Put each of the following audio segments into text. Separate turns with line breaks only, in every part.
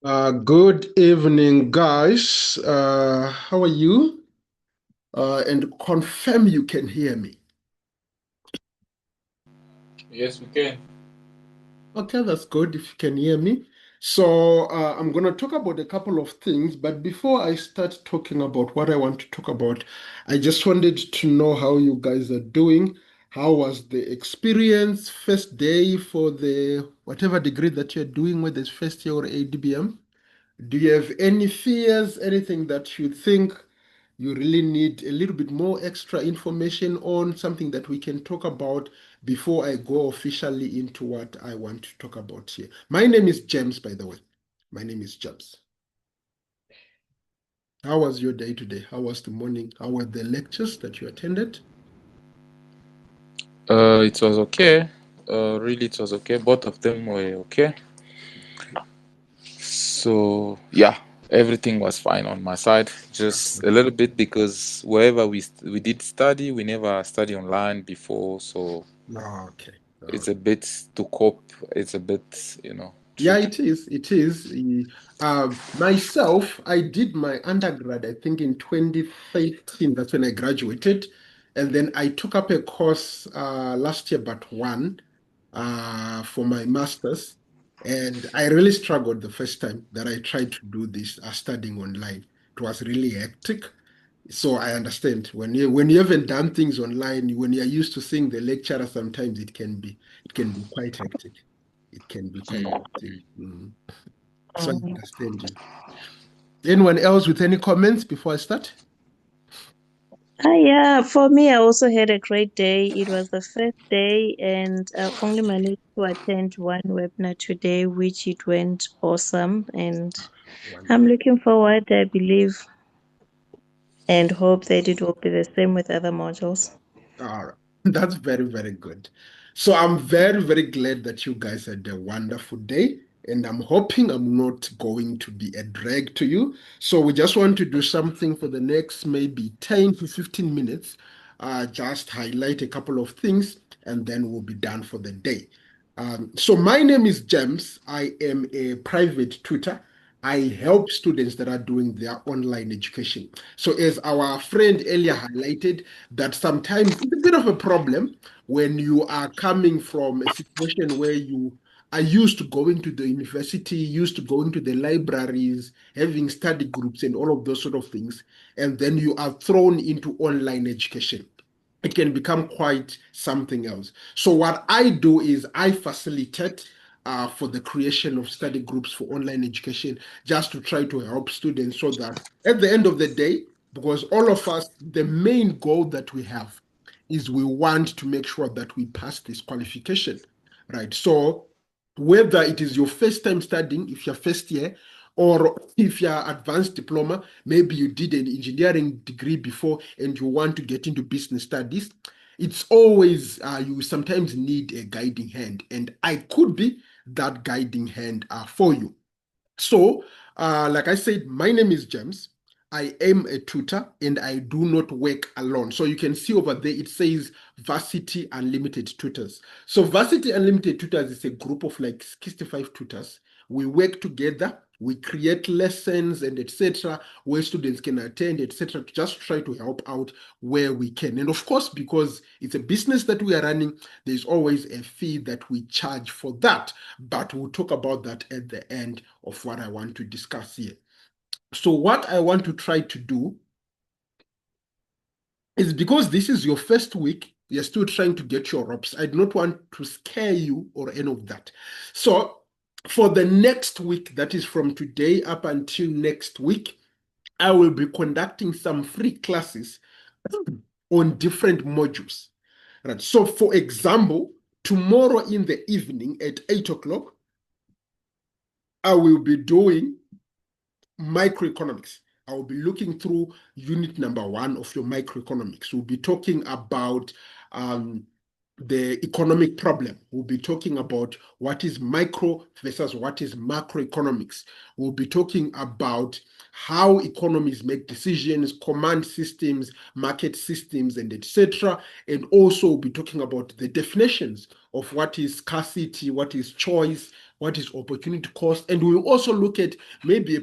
Good evening, guys. How are you? And confirm you can hear me.
Yes, we can.
Okay, that's good if you can hear me. So I'm going to talk about a couple of things, but before I start talking about what I want to talk about, I just wanted to know how you guys are doing. How was the experience, first day for the whatever degree that you're doing, whether it's first year or ADBM? Do you have any fears, anything that you think you really need a little bit more extra information on, something that we can talk about before I go officially into what I want to talk about here? My name is James, by the way. My name is James. How was your day today? How was the morning? How were the lectures that you attended?
It was okay. Really, it was okay. Both of them were okay. So yeah, everything was fine on my side. Just a little bit because wherever we did study, we never study online before, so
Okay.
it's a bit to cope. It's a bit,
Yeah,
tricky.
it is. It is. Myself, I did my undergrad, I think in 2013. That's when I graduated. And then I took up a course last year, but one, for my master's. And I really struggled the first time that I tried to do this studying online. It was really hectic. So I understand when you haven't done things online, when you're used to seeing the lecturer, sometimes it can be quite hectic. It can be quite hectic. Mm. So I understand you. Anyone else with any comments before I start?
Yeah, for me, I also had a great day. It was the first day, and I've only managed to attend one webinar today, which it went awesome. And I'm
Wonderful.
looking forward, I believe, and hope that it will be the same with other modules.
All right. That's very, very good. So I'm very, very glad that you guys had a wonderful day. And I'm hoping I'm not going to be a drag to you. So we just want to do something for the next maybe 10 to 15 minutes. Just highlight a couple of things and then we'll be done for the day. So my name is James. I am a private tutor. I help students that are doing their online education. So as our friend earlier highlighted, that sometimes it's a bit of a problem when you are coming from a situation where you are used to going to the university, used to going to the libraries, having study groups and all of those sort of things, and then you are thrown into online education. It can become quite something else. So what I do is I facilitate for the creation of study groups for online education, just to try to help students so that at the end of the day, because all of us, the main goal that we have is we want to make sure that we pass this qualification, right? So whether it is your first time studying, if you're first year, or if you're advanced diploma, maybe you did an engineering degree before and you want to get into business studies, it's always you sometimes need a guiding hand, and I could be that guiding hand for you. So, like I said, my name is James. I am a tutor and I do not work alone. So you can see over there it says Varsity Unlimited Tutors. So Varsity Unlimited Tutors is a group of like 65 tutors. We work together, we create lessons and etc. where students can attend, etc. to just try to help out where we can. And of course, because it's a business that we are running, there's always a fee that we charge for that. But we'll talk about that at the end of what I want to discuss here. So, what I want to try to do is, because this is your first week, you're still trying to get your ropes. I do not want to scare you or any of that. So, for the next week, that is from today up until next week, I will be conducting some free classes on different modules. Right. So, for example, tomorrow in the evening at 8 o'clock, I will be doing microeconomics. I will be looking through unit number one of your microeconomics. We'll be talking about um, the economic problem. We'll be talking about what is micro versus what is macroeconomics. We'll be talking about how economies make decisions, command systems, market systems, and etc. And also we'll be talking about the definitions of what is scarcity, what is choice, what is opportunity cost, and we'll also look at maybe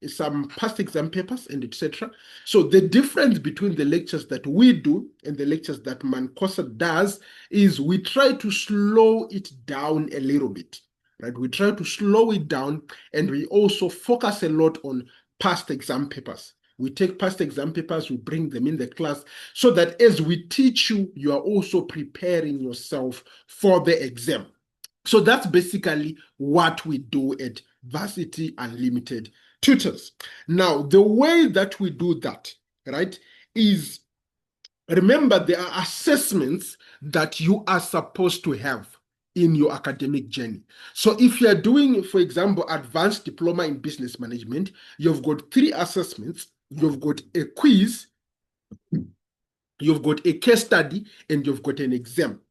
some past exam papers and etc. So the difference between the lectures that we do and the lectures that Mankosa does is we try to slow it down a little bit, right? We try to slow it down, and we also focus a lot on past exam papers. We take past exam papers, we bring them in the class so that as we teach you, you are also preparing yourself for the exam. So that's basically what we do at Varsity Unlimited Tutors. Now, the way that we do that, right, is remember there are assessments that you are supposed to have in your academic journey. So if you're doing, for example, advanced diploma in business management, you've got 3 assessments. You've got a quiz, you've got a case study, and you've got an exam,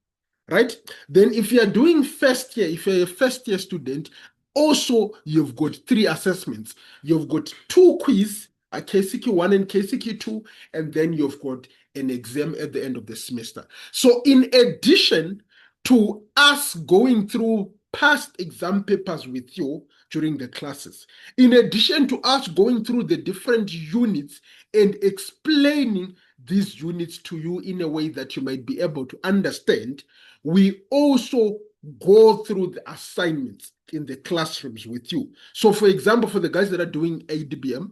right? Then if you're doing first year, if you're a first year student, also you've got 3 assessments. You've got 2 quiz, a KCQ1 and KCQ2, and then you've got an exam at the end of the semester. So in addition to us going through past exam papers with you during the classes, in addition to us going through the different units and explaining these units to you in a way that you might be able to understand, we also go through the assignments in the classrooms with you. So for example, for the guys that are doing ADBM,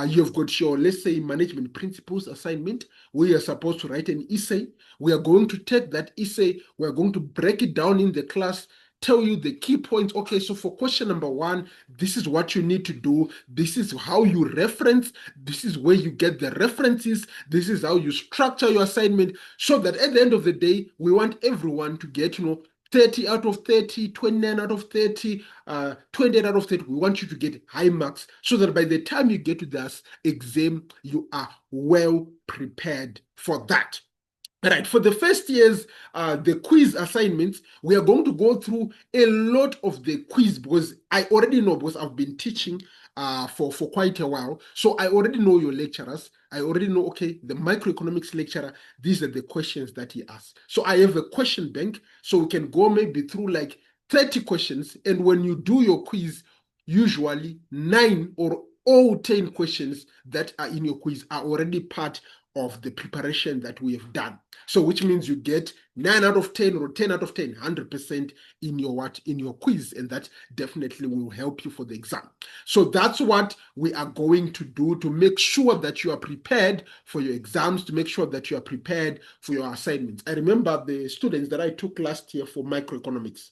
you've got your, let's say, management principles assignment, where you're supposed to write an essay. We are going to take that essay, we're going to break it down in the class, tell you the key points. Okay, so for question number 1, this is what you need to do. This is how you reference. This is where you get the references. This is how you structure your assignment, so that at the end of the day, we want everyone to get, 30 out of 30, 29 out of 30, 28 out of 30. We want you to get high marks so that by the time you get to this exam, you are well prepared for that. Right, for the first years, the quiz assignments, we are going to go through a lot of the quiz because I already know, because I've been teaching for quite a while. So I already know your lecturers. I already know, okay, the microeconomics lecturer, these are the questions that he asks. So I have a question bank, so we can go maybe through like 30 questions. And when you do your quiz, usually 9 or all 10 questions that are in your quiz are already part of the preparation that we have done. So which means you get 9 out of 10 or 10 out of 10, 100% in your quiz, and that definitely will help you for the exam. So that's what we are going to do to make sure that you are prepared for your exams, to make sure that you are prepared for your assignments. I remember the students that I took last year for microeconomics.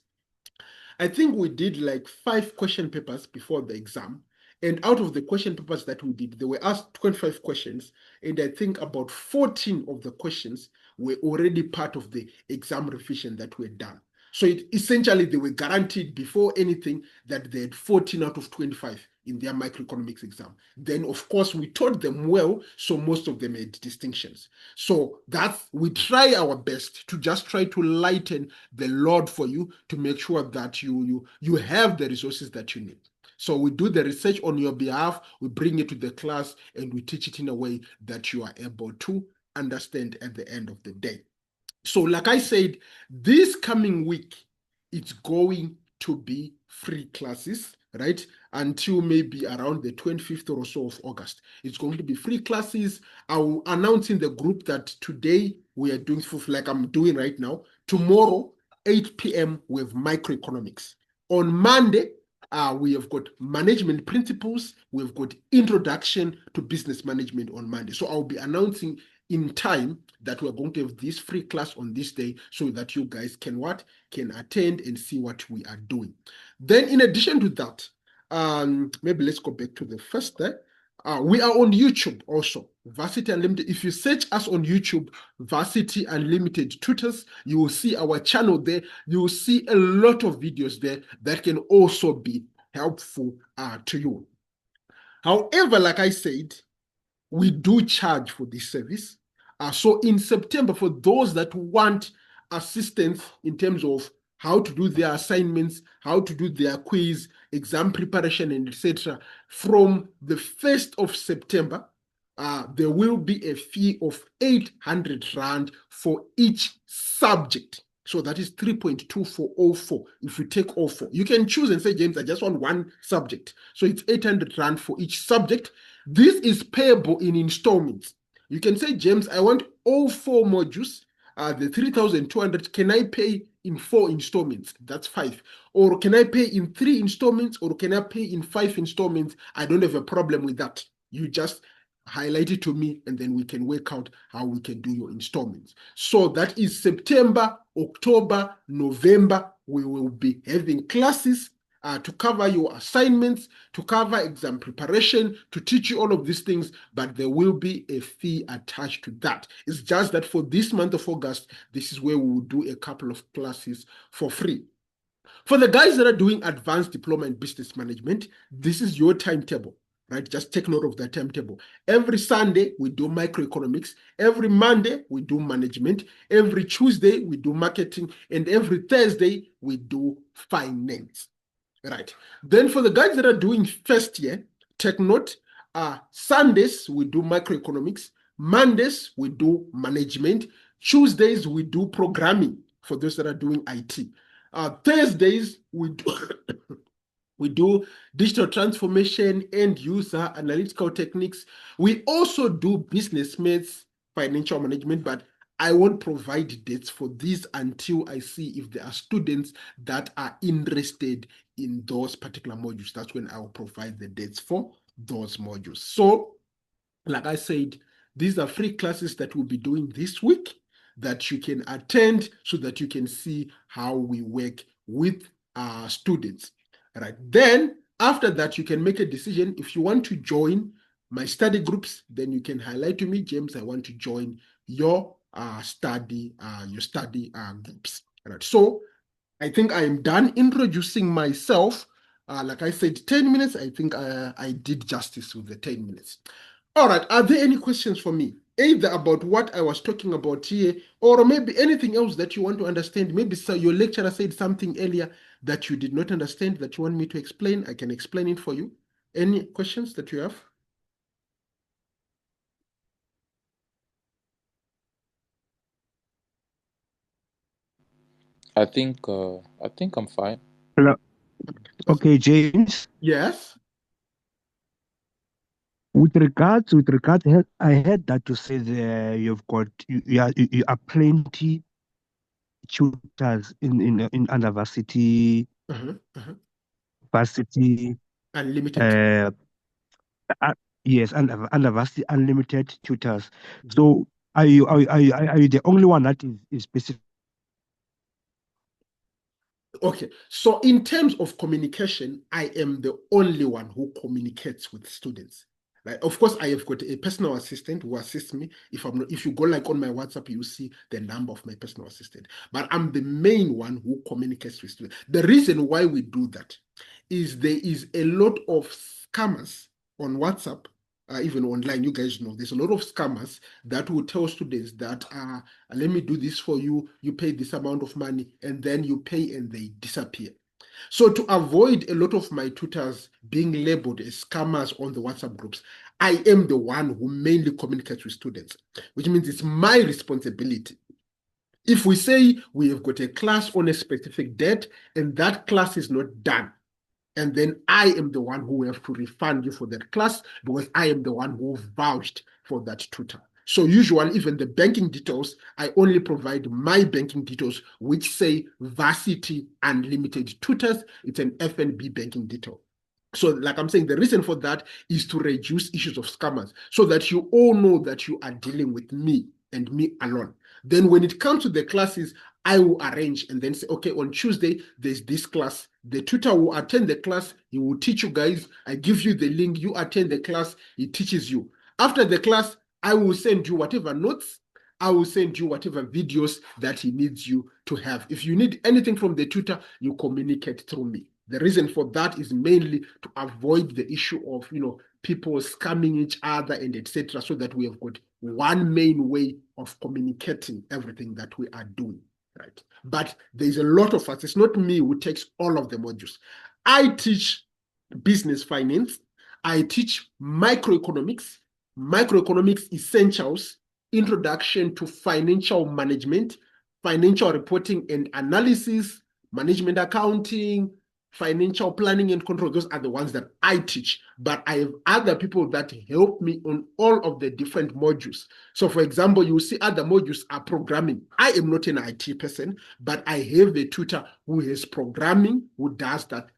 I think we did like 5 question papers before the exam. And out of the question papers that we did, they were asked 25 questions. And I think about 14 of the questions were already part of the exam revision that were done. So essentially, they were guaranteed before anything that they had 14 out of 25 in their microeconomics exam. Then, of course, we taught them well, so most of them had distinctions. So we try our best to just try to lighten the load for you, to make sure that you have the resources that you need. So we do the research on your behalf, we bring it to the class, and we teach it in a way that you are able to understand at the end of the day. So like I said, this coming week, it's going to be free classes, right? Until maybe around the 25th or so of August. It's going to be free classes. I will announce in the group that today we are doing, like I'm doing right now. Tomorrow, 8 p.m., we have microeconomics. On Monday, we have got management principles. We've got introduction to business management on Monday. So I'll be announcing in time that we're going to have this free class on this day, so that you guys can attend and see what we are doing. Then in addition to that, maybe let's go back to the first day. We are on YouTube also, Varsity Unlimited. If you search us on YouTube, Varsity Unlimited Tutors, you will see our channel there. You will see a lot of videos there that can also be helpful to you. However, like I said, we do charge for this service. So in September, for those that want assistance in terms of how to do their assignments, how to do their quiz, exam preparation, and etc., from the 1st of September, there will be a fee of 800 Rand for each subject. So that is 3.2404 if you take all four. You can choose and say, James, I just want one subject. So it's 800 Rand for each subject. This is payable in installments. You can say, James, I want all four modules, the 3,200. Can I pay in 4 installments? That's 5. Or can I pay in 3 installments? Or can I pay in 5 installments? I don't have a problem with that. You just highlight it to me, and then we can work out how we can do your installments. So that is September, October, November. We will be having classes to cover your assignments, to cover exam preparation, to teach you all of these things, but there will be a fee attached to that. It's just that for this month of August, this is where we will do a couple of classes for free. For the guys that are doing advanced diploma in business management, this is your timetable, right? Just take note of that timetable. Every Sunday, we do microeconomics. Every Monday, we do management. Every Tuesday, we do marketing. And every Thursday, we do finance, right? Then for the guys that are doing first year, take note, Sundays, we do microeconomics. Mondays, we do management. Tuesdays, we do programming for those that are doing IT. Thursdays, we do we do digital transformation and user analytical techniques. We also do business maths, financial management, but I won't provide dates for these until I see if there are students that are interested in those particular modules. That's when I will provide the dates for those modules. So, like I said, these are free classes that we'll be doing this week that you can attend so that you can see how we work with students. Right. Then after that, you can make a decision. If you want to join my study groups, then you can highlight to me, James, I want to join your study groups. Right. So I think I am done introducing myself. Like I said, 10 minutes. I think I did justice with the 10 minutes. All right. Are there any questions for me? Either about what I was talking about here, or maybe anything else that you want to understand. Maybe so your lecturer said something earlier that you did not understand that you want me to explain. I can explain it for you. Any questions that you have?
I think I'm fine.
Hello. Okay, James.
Yes.
With regards, I heard that you said you are plenty tutors in university,
Uh-huh. Uh-huh.
varsity,
Unlimited.
uh, uh, yes, and university unlimited tutors.
Mhm.
So are you the only one that is specific?
Okay, so in terms of communication, I am the only one who communicates with students. Right? Of course, I have got a personal assistant who assists me. If you go like on my WhatsApp, you see the number of my personal assistant. But I'm the main one who communicates with students. The reason why we do that is there is a lot of scammers on WhatsApp, even online. You guys know there's a lot of scammers that will tell students that let me do this for you, you pay this amount of money, and then you pay and they disappear. So to avoid a lot of my tutors being labeled as scammers on the WhatsApp groups, I am the one who mainly communicates with students, which means it's my responsibility. If we say we have got a class on a specific date and that class is not done, and then I am the one who have to refund you for that class because I am the one who vouched for that tutor. So usually, even the banking details, I only provide my banking details, which say Varsity Unlimited Tutors. It's an FNB banking detail. So, like I'm saying, the reason for that is to reduce issues of scammers so that you all know that you are dealing with me and me alone. Then, when it comes to the classes, I will arrange and then say, okay, on Tuesday, there's this class. The tutor will attend the class. He will teach you guys. I give you the link. You attend the class. He teaches you. After the class, I will send you whatever notes. I will send you whatever videos that he needs you to have. If you need anything from the tutor, you communicate through me. The reason for that is mainly to avoid the issue of people scamming each other and etc. So that we have got one main way of communicating everything that we are doing. Right. But there's a lot of us. It's not me who takes all of the modules. I teach business finance. I teach microeconomics essentials, introduction to financial management, financial reporting and analysis, management accounting, financial planning and control. Those are the ones that I teach, but I have other people that help me on all of the different modules. So for example, you see other modules are programming. I am not an IT person, but I have a tutor who is programming, who does that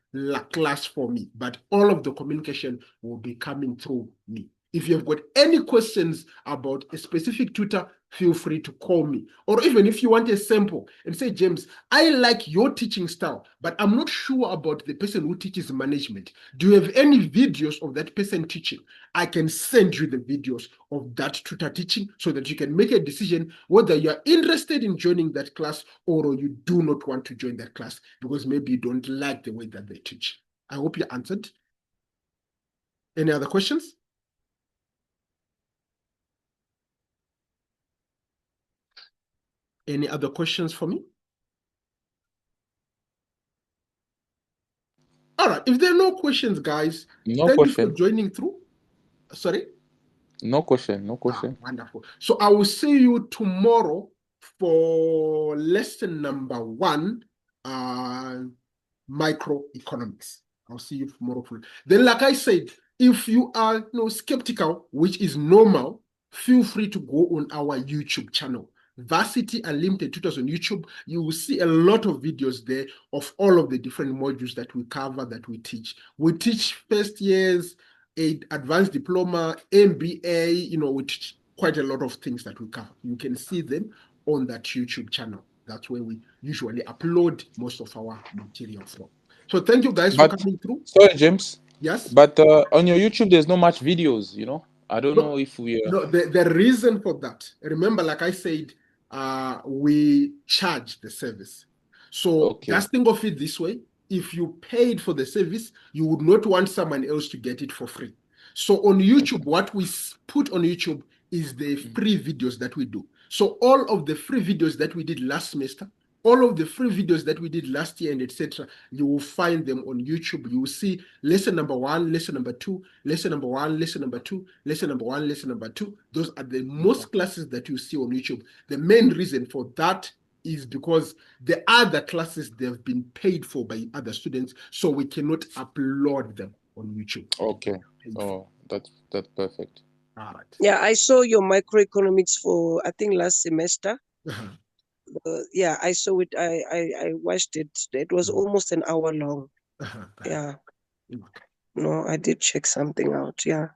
class for me, but all of the communication will be coming through me. If you've got any questions about a specific tutor, feel free to call me. Or even if you want a sample and say, James, I like your teaching style, but I'm not sure about the person who teaches management. Do you have any videos of that person teaching? I can send you the videos of that tutor teaching so that you can make a decision whether you're interested in joining that class or you do not want to join that class because maybe you don't like the way that they teach. I hope you answered. Any other questions? Any other questions for me? All right. If there are no questions, guys,
No
thank you for
question.
joining through. Sorry?
No question. No question.
Wonderful. So I will see you tomorrow for lesson number 1, microeconomics. I'll see you tomorrow. Then, like I said, if you are skeptical, which is normal, feel free to go on our YouTube channel. Varsity Unlimited Tutors on YouTube. You will see a lot of videos there of all of the different modules that we cover, that we teach. We teach first years, advanced diploma, MBA, we teach quite a lot of things that we cover. You can see them on that YouTube channel. That's where we usually upload most of our material from. So thank you guys for
But
coming through.
sorry, James.
Yes.
But on your YouTube, there's not much videos. I don't know
No,
if we are.
no, the reason for that, remember, like I said, we charge the service. So
Okay.
just think of it this way. If you paid for the service, you would not want someone else to get it for free. So on YouTube, what we put on YouTube is the free videos that we do. So all of the free videos that we did last semester, all of the free videos that we did last year and etc., you will find them on YouTube. You will see lesson number 1, lesson number 2, lesson number 1, lesson number 2, lesson number 1, lesson number 2. Those are the most classes that you see on YouTube. The main reason for that is because the other classes, they've been paid for by other students, so we cannot upload them on YouTube.
Okay. Oh, that's perfect.
All right.
Yeah, I saw your microeconomics for, I think, last semester. Yeah, I saw it. I watched it. It was almost an hour long. Yeah. No, I did check something out. Yeah.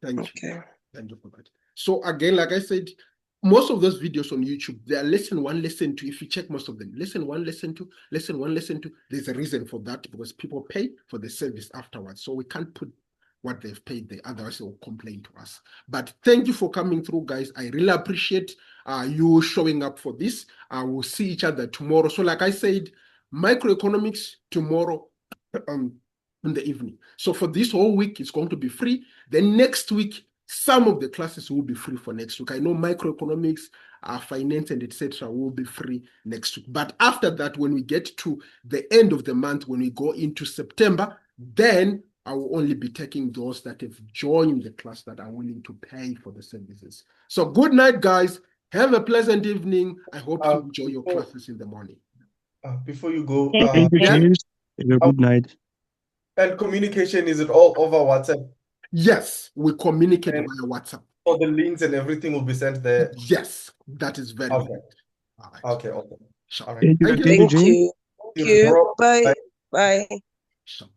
Thank you. Thank you for that. So again, like I said, most of those videos on YouTube, they are lesson 1, lesson 2. If you check most of them, lesson 1, lesson 2, lesson 1, lesson 2. There's a reason for that because people pay for the service afterwards. So we can't put what they've paid there, otherwise they'll complain to us. But thank you for coming through, guys. I really appreciate you showing up for this. We'll see each other tomorrow. So like I said, microeconomics tomorrow in the evening. So for this whole week, it's going to be free. Then next week, some of the classes will be free for next week. I know microeconomics, finance, and etc. will be free next week. But after that, when we get to the end of the month, when we go into September, then I will only be taking those that have joined the class that are willing to pay for the services. So good night, guys. Have a pleasant evening. I hope you enjoy your classes in the morning.
Before you go,
Thank you, James. Have a good night.
And communication, is it all over WhatsApp?
Yes, we communicate via WhatsApp.
So the links and everything will be sent there?
Yes, that is very good.
All right. Okay.
Sure.
Thank you,
Thank
James.
you. Thank you. Bye. Bye.
Sure.